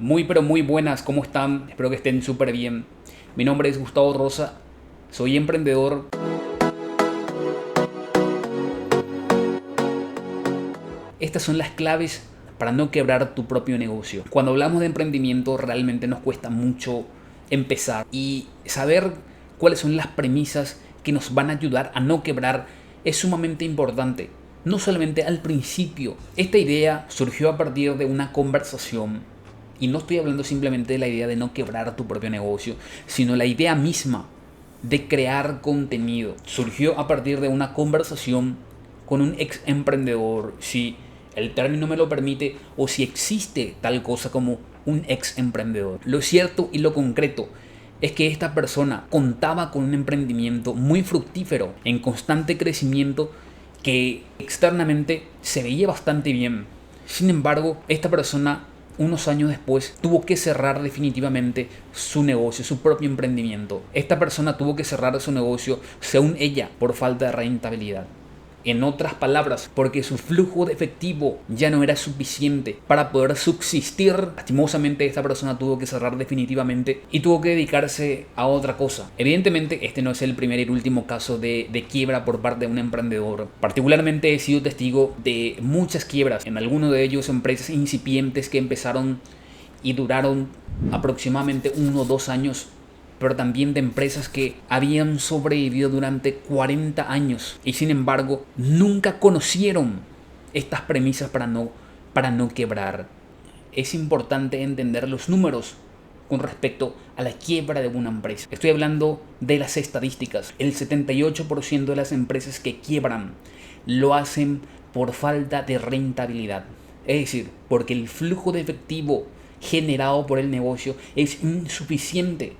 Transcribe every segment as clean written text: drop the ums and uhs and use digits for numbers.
Muy pero muy buenas, ¿cómo están? Espero que estén súper bien. Mi nombre es Gustavo Rosa, soy emprendedor. Estas son las claves para no quebrar tu propio negocio. Cuando hablamos de emprendimiento realmente nos cuesta mucho empezar y saber cuáles son las premisas que nos van a ayudar a no quebrar es sumamente importante. No solamente al principio. Esta idea surgió a partir de una conversación. Y no estoy hablando simplemente de la idea de no quebrar tu propio negocio, sino la idea misma de crear contenido. Surgió a partir de una conversación con un ex emprendedor, si el término me lo permite, o si existe tal cosa como un ex emprendedor. Lo cierto y lo concreto es que esta persona contaba con un emprendimiento muy fructífero, en constante crecimiento, que externamente se veía bastante bien. Sin embargo, esta persona unos años después tuvo que cerrar definitivamente su negocio, su propio emprendimiento. Esta persona tuvo que cerrar su negocio, según ella, por falta de rentabilidad. En otras palabras, porque su flujo de efectivo ya no era suficiente para poder subsistir. Lastimosamente, esta persona tuvo que cerrar definitivamente y tuvo que dedicarse a otra cosa. Evidentemente, este no es el primer y el último caso de quiebra por parte de un emprendedor. Particularmente he sido testigo de muchas quiebras, en algunos de ellos empresas incipientes que empezaron y duraron aproximadamente 1 o 2 años, pero también de empresas que habían sobrevivido durante 40 años y sin embargo nunca conocieron estas premisas para no quebrar. Es importante entender los números con respecto a la quiebra de una empresa. Estoy hablando de las estadísticas. El 78% de las empresas que quiebran lo hacen por falta de rentabilidad. Es decir, porque el flujo de efectivo generado por el negocio es insuficiente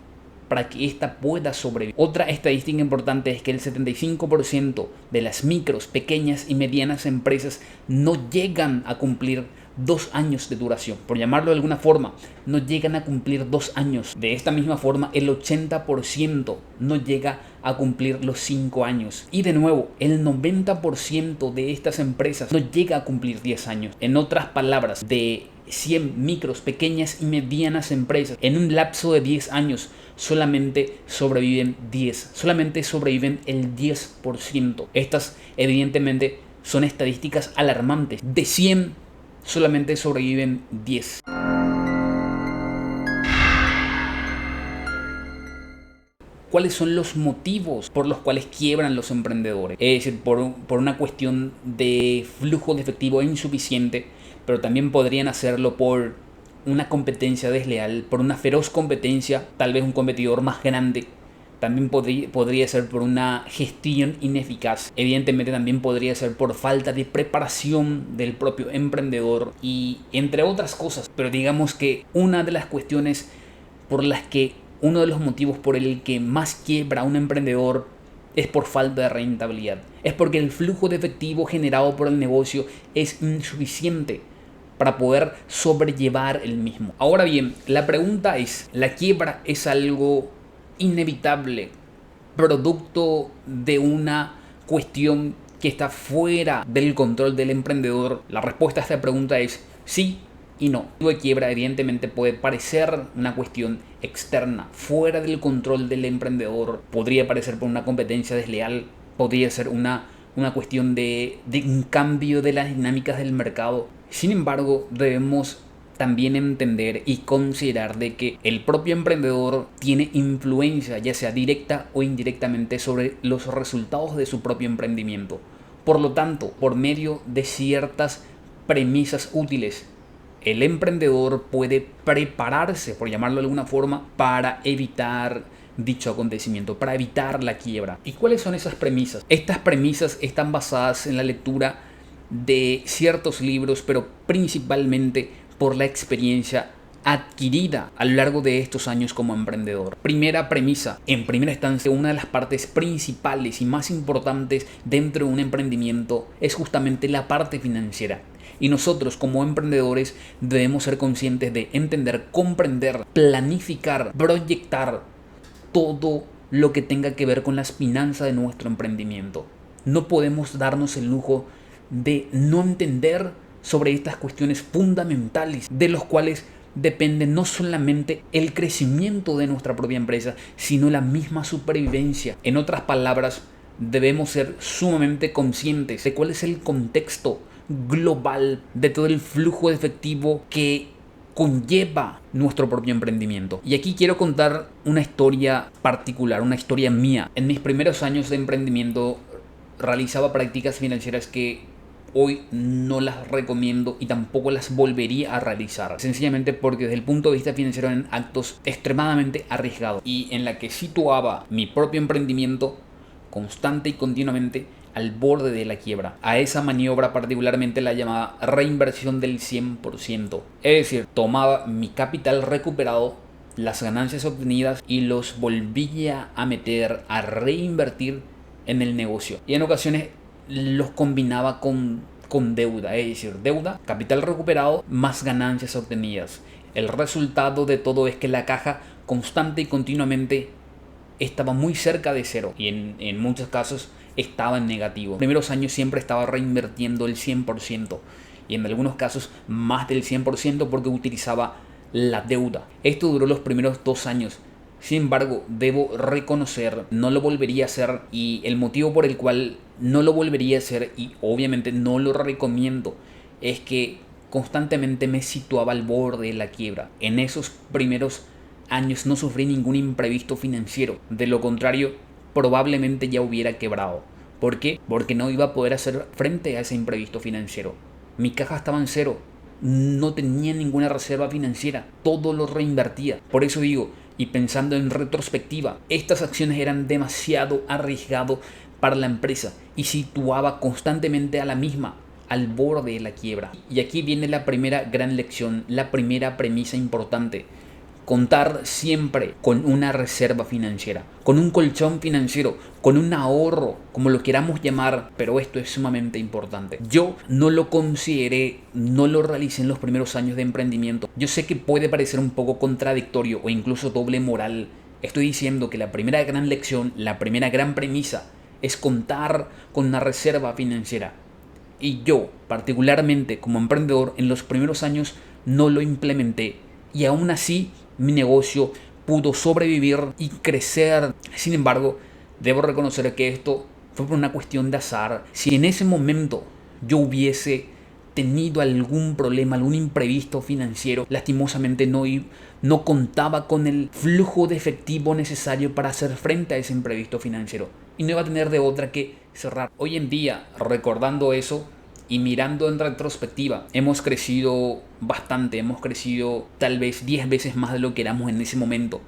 para que ésta pueda sobrevivir. Otra estadística importante es que el 75% de las micros, pequeñas y medianas empresas no llegan a cumplir 2 años de duración. Por llamarlo de alguna forma, no llegan a cumplir 2 años. De esta misma forma, el 80% no llega a cumplir los 5 años. Y de nuevo, el 90% de estas empresas no llega a cumplir 10 años. En otras palabras, de 100 micros, pequeñas y medianas empresas, en un lapso de 10 años, solamente sobreviven 10. Solamente sobreviven el 10%. Estas, evidentemente, son estadísticas alarmantes. De 100, solamente sobreviven 10. ¿Cuáles son los motivos por los cuales quiebran los emprendedores? Es decir, por una cuestión de flujo de efectivo insuficiente, pero también podrían hacerlo por una competencia desleal, por una feroz competencia, tal vez un competidor más grande. También podría ser por una gestión ineficaz. Evidentemente también podría ser por falta de preparación del propio emprendedor y entre otras cosas. Pero digamos que una de las cuestiones por las que uno de los motivos por el que más quiebra un emprendedor es por falta de rentabilidad. Es porque el flujo de efectivo generado por el negocio es insuficiente para poder sobrellevar el mismo. Ahora bien, la pregunta es, ¿la quiebra es algo inevitable, producto de una cuestión que está fuera del control del emprendedor? La respuesta a esta pregunta es sí y no. La quiebra evidentemente puede parecer una cuestión externa, fuera del control del emprendedor. Podría parecer por una competencia desleal, podría ser una cuestión de un cambio de las dinámicas del mercado. Sin embargo, debemos también entender y considerar de que el propio emprendedor tiene influencia, ya sea directa o indirectamente, sobre los resultados de su propio emprendimiento. Por lo tanto, por medio de ciertas premisas útiles, el emprendedor puede prepararse, por llamarlo de alguna forma, para evitar dicho acontecimiento, para evitar la quiebra. ¿Y cuáles son esas premisas? Estas premisas están basadas en la lectura de ciertos libros, pero principalmente por la experiencia adquirida a lo largo de estos años como emprendedor. Primera premisa, en primera instancia, una de las partes principales y más importantes dentro de un emprendimiento es justamente la parte financiera. Y nosotros como emprendedores debemos ser conscientes de entender, comprender, planificar, proyectar todo lo que tenga que ver con las finanzas de nuestro emprendimiento. No podemos darnos el lujo de no entender sobre estas cuestiones fundamentales de los cuales depende no solamente el crecimiento de nuestra propia empresa, sino la misma supervivencia. En otras palabras, debemos ser sumamente conscientes de cuál es el contexto global de todo el flujo de efectivo que conlleva nuestro propio emprendimiento. Y aquí quiero contar una historia particular, una historia mía. En mis primeros años de emprendimiento realizaba prácticas financieras que hoy no las recomiendo y tampoco las volvería a realizar, sencillamente porque desde el punto de vista financiero eran actos extremadamente arriesgados y en la que situaba mi propio emprendimiento constante y continuamente al borde de la quiebra. A esa maniobra particularmente la llamaba reinversión del 100%. Es decir, tomaba mi capital recuperado, las ganancias obtenidas y los volvía a meter, a reinvertir en el negocio. Y en ocasiones los combinaba con deuda, es decir, deuda, capital recuperado más ganancias obtenidas. El resultado de todo es que la caja constante y continuamente estaba muy cerca de cero y en muchos casos estaba en negativo. En los primeros años siempre estaba reinvirtiendo el 100% y en algunos casos más del 100% porque utilizaba la deuda. Esto duró los primeros 2 años. Sin embargo, debo reconocer, no lo volvería a hacer y el motivo por el cual no lo volvería a hacer y obviamente no lo recomiendo es que constantemente me situaba al borde de la quiebra. En esos primeros años no sufrí ningún imprevisto financiero. De lo contrario, probablemente ya hubiera quebrado. ¿Por qué? Porque no iba a poder hacer frente a ese imprevisto financiero. Mi caja estaba en cero. No tenía ninguna reserva financiera. Todo lo reinvertía. Por eso digo, y pensando en retrospectiva, estas acciones eran demasiado arriesgado para la empresa y situaba constantemente a la misma al borde de la quiebra. Y aquí viene la primera gran lección, la primera premisa importante. Contar siempre con una reserva financiera, con un colchón financiero, con un ahorro, como lo queramos llamar, pero esto es sumamente importante. Yo no lo consideré, no lo realicé en los primeros años de emprendimiento. Yo sé que puede parecer un poco contradictorio o incluso doble moral. Estoy diciendo que la primera gran lección, la primera gran premisa es contar con una reserva financiera. Y yo, particularmente como emprendedor, en los primeros años no lo implementé y aún así mi negocio pudo sobrevivir y crecer. Sin embargo, debo reconocer que esto fue por una cuestión de azar. Si en ese momento yo hubiese tenido algún problema, algún imprevisto financiero, lastimosamente no contaba con el flujo de efectivo necesario para hacer frente a ese imprevisto financiero y no iba a tener de otra que cerrar. Hoy en día, recordando eso y mirando en retrospectiva, hemos crecido bastante, hemos crecido tal vez 10 veces más de lo que éramos en ese momento.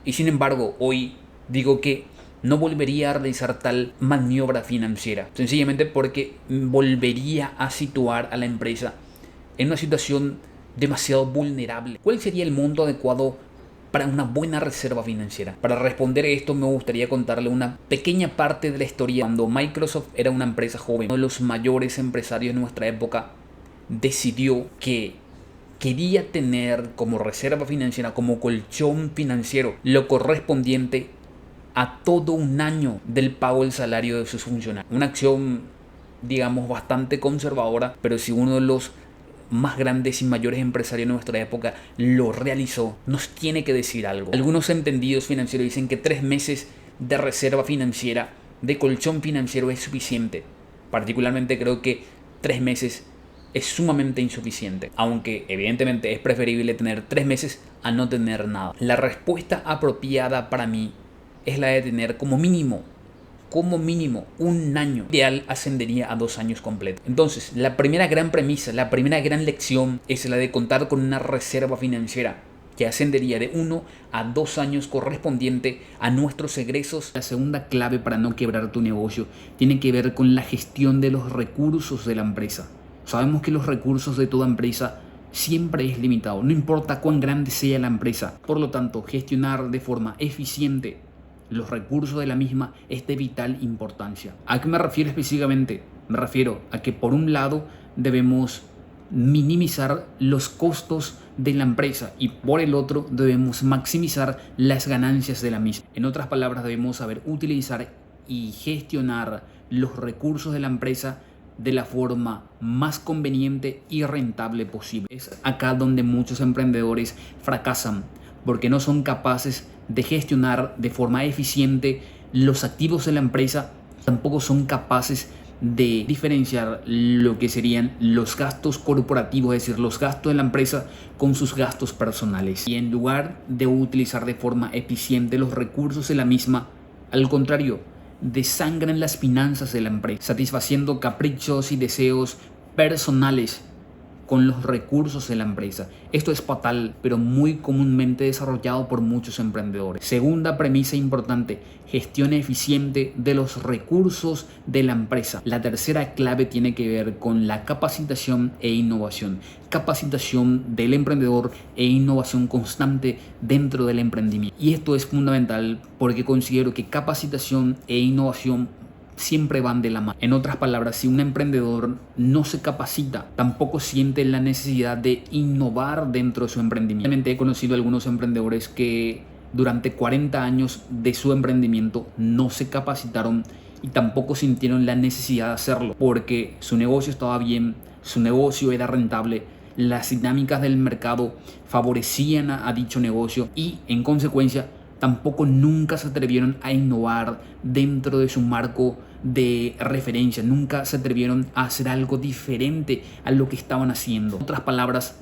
Y sin embargo, hoy digo que no volvería a realizar tal maniobra financiera, sencillamente porque volvería a situar a la empresa en una situación demasiado vulnerable. ¿Cuál sería el monto adecuado para una buena reserva financiera? Para responder esto me gustaría contarle una pequeña parte de la historia. Cuando Microsoft era una empresa joven, uno de los mayores empresarios de nuestra época decidió que quería tener como reserva financiera, como colchón financiero, lo correspondiente a todo un año del pago del salario de sus funcionarios. Una acción, digamos, bastante conservadora, pero si uno de los más grandes y mayores empresarios de nuestra época lo realizó, nos tiene que decir algo. Algunos entendidos financieros dicen que 3 meses de reserva financiera, de colchón financiero es suficiente. Particularmente creo que 3 meses es sumamente insuficiente, aunque evidentemente es preferible tener 3 meses a no tener nada. La respuesta apropiada para mí es la de tener como mínimo 1 año. Ideal ascendería a 2 años completos. Entonces, la primera gran premisa, la primera gran lección es la de contar con una reserva financiera que ascendería de 1 a 2 años correspondiente a nuestros egresos. La segunda clave para no quebrar tu negocio tiene que ver con la gestión de los recursos de la empresa. Sabemos que los recursos de toda empresa siempre es limitado, no importa cuán grande sea la empresa. Por lo tanto, gestionar de forma eficiente los recursos de la misma es de vital importancia. ¿A qué me refiero específicamente? Me refiero a que por un lado debemos minimizar los costos de la empresa y por el otro debemos maximizar las ganancias de la misma. En otras palabras, debemos saber utilizar y gestionar los recursos de la empresa de la forma más conveniente y rentable posible. Es acá donde muchos emprendedores fracasan, porque no son capaces de gestionar de forma eficiente los activos de la empresa, tampoco son capaces de diferenciar lo que serían los gastos corporativos, es decir, los gastos de la empresa con sus gastos personales. Y en lugar de utilizar de forma eficiente los recursos de la misma, al contrario, desangran las finanzas de la empresa, satisfaciendo caprichos y deseos personales con los recursos de la empresa. Esto es fatal, pero muy comúnmente desarrollado por muchos emprendedores. Segunda premisa importante: gestión eficiente de los recursos de la empresa. La tercera clave tiene que ver con la capacitación e innovación. Capacitación del emprendedor e innovación constante dentro del emprendimiento. Y esto es fundamental porque considero que capacitación e innovación siempre van de la mano. En otras palabras, si un emprendedor no se capacita, tampoco siente la necesidad de innovar dentro de su emprendimiento. Realmente he conocido algunos emprendedores que durante 40 años de su emprendimiento no se capacitaron y tampoco sintieron la necesidad de hacerlo, porque su negocio estaba bien, su negocio era rentable, las dinámicas del mercado favorecían a dicho negocio y en consecuencia tampoco nunca se atrevieron a innovar dentro de su marco de referencia, nunca se atrevieron a hacer algo diferente a lo que estaban haciendo. En otras palabras,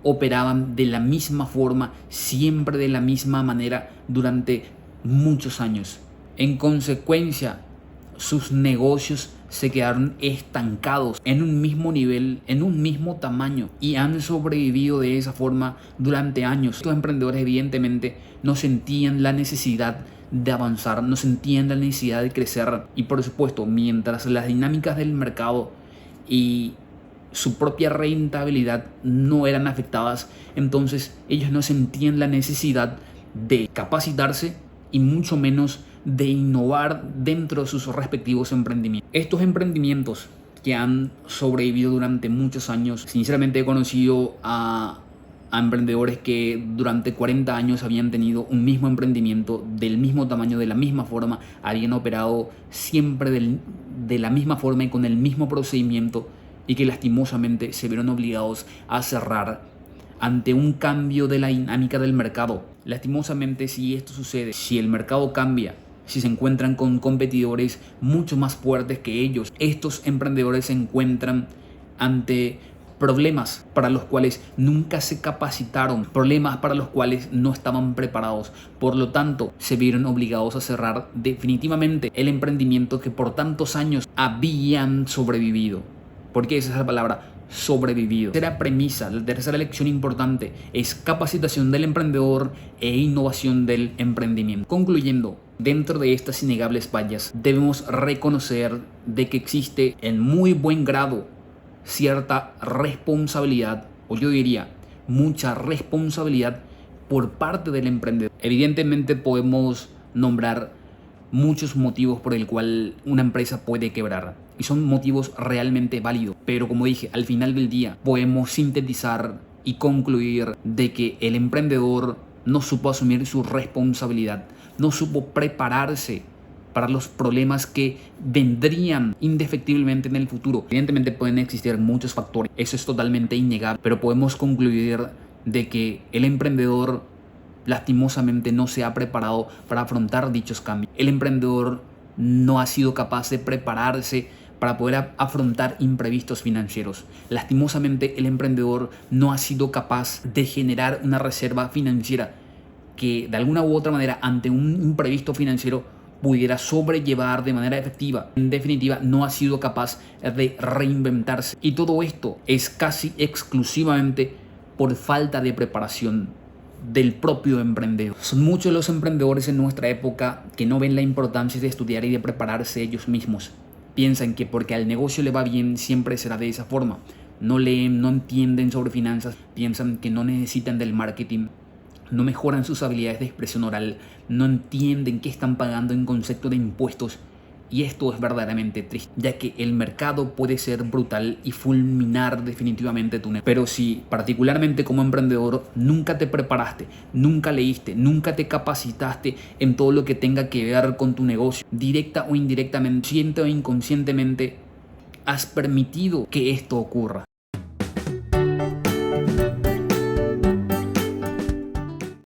operaban de la misma forma, siempre de la misma manera durante muchos años. En consecuencia, sus negocios se quedaron estancados en un mismo nivel, en un mismo tamaño, y han sobrevivido de esa forma durante años. Estos emprendedores evidentemente no sentían la necesidad de avanzar, no sentían la necesidad de crecer, y por supuesto, mientras las dinámicas del mercado y su propia rentabilidad no eran afectadas, entonces ellos no sentían la necesidad de capacitarse y mucho menos de innovar dentro de sus respectivos emprendimientos. Estos emprendimientos que han sobrevivido durante muchos años, sinceramente he conocido a emprendedores que durante 40 años habían tenido un mismo emprendimiento del mismo tamaño, de la misma forma, habían operado siempre de la misma forma y con el mismo procedimiento, y que lastimosamente se vieron obligados a cerrar ante un cambio de la dinámica del mercado. Lastimosamente, si esto sucede, si el mercado cambia, si se encuentran con competidores mucho más fuertes que ellos, estos emprendedores se encuentran ante problemas para los cuales nunca se capacitaron, problemas para los cuales no estaban preparados. Por lo tanto, se vieron obligados a cerrar definitivamente el emprendimiento que por tantos años habían sobrevivido. Porque esa es la palabra, sobrevivido. La tercera premisa, la tercera lección importante es capacitación del emprendedor e innovación del emprendimiento. Concluyendo, dentro de estas innegables fallas debemos reconocer de que existe en muy buen grado cierta responsabilidad, o yo diría mucha responsabilidad por parte del emprendedor. Evidentemente podemos nombrar muchos motivos por el cual una empresa puede quebrar, y son motivos realmente válidos, pero como dije, al final del día podemos sintetizar y concluir de que el emprendedor no supo asumir su responsabilidad, no supo prepararse para los problemas que vendrían indefectiblemente en el futuro. Evidentemente pueden existir muchos factores, eso es totalmente innegable, pero podemos concluir de que el emprendedor lastimosamente no se ha preparado para afrontar dichos cambios. El emprendedor no ha sido capaz de prepararse para poder afrontar imprevistos financieros. Lastimosamente, el emprendedor no ha sido capaz de generar una reserva financiera que de alguna u otra manera ante un imprevisto financiero pudiera sobrellevar de manera efectiva. En definitiva, no ha sido capaz de reinventarse. Y todo esto es casi exclusivamente por falta de preparación del propio emprendedor. Son muchos los emprendedores en nuestra época que no ven la importancia de estudiar y de prepararse ellos mismos. Piensan que porque al negocio le va bien siempre será de esa forma. No leen, no entienden sobre finanzas, piensan que no necesitan del marketing, no mejoran sus habilidades de expresión oral, no entienden qué están pagando en concepto de impuestos. Y esto es verdaderamente triste, ya que el mercado puede ser brutal y fulminar definitivamente tu negocio. Pero si particularmente como emprendedor nunca te preparaste, nunca leíste, nunca te capacitaste en todo lo que tenga que ver con tu negocio, directa o indirectamente, consciente o inconscientemente, has permitido que esto ocurra.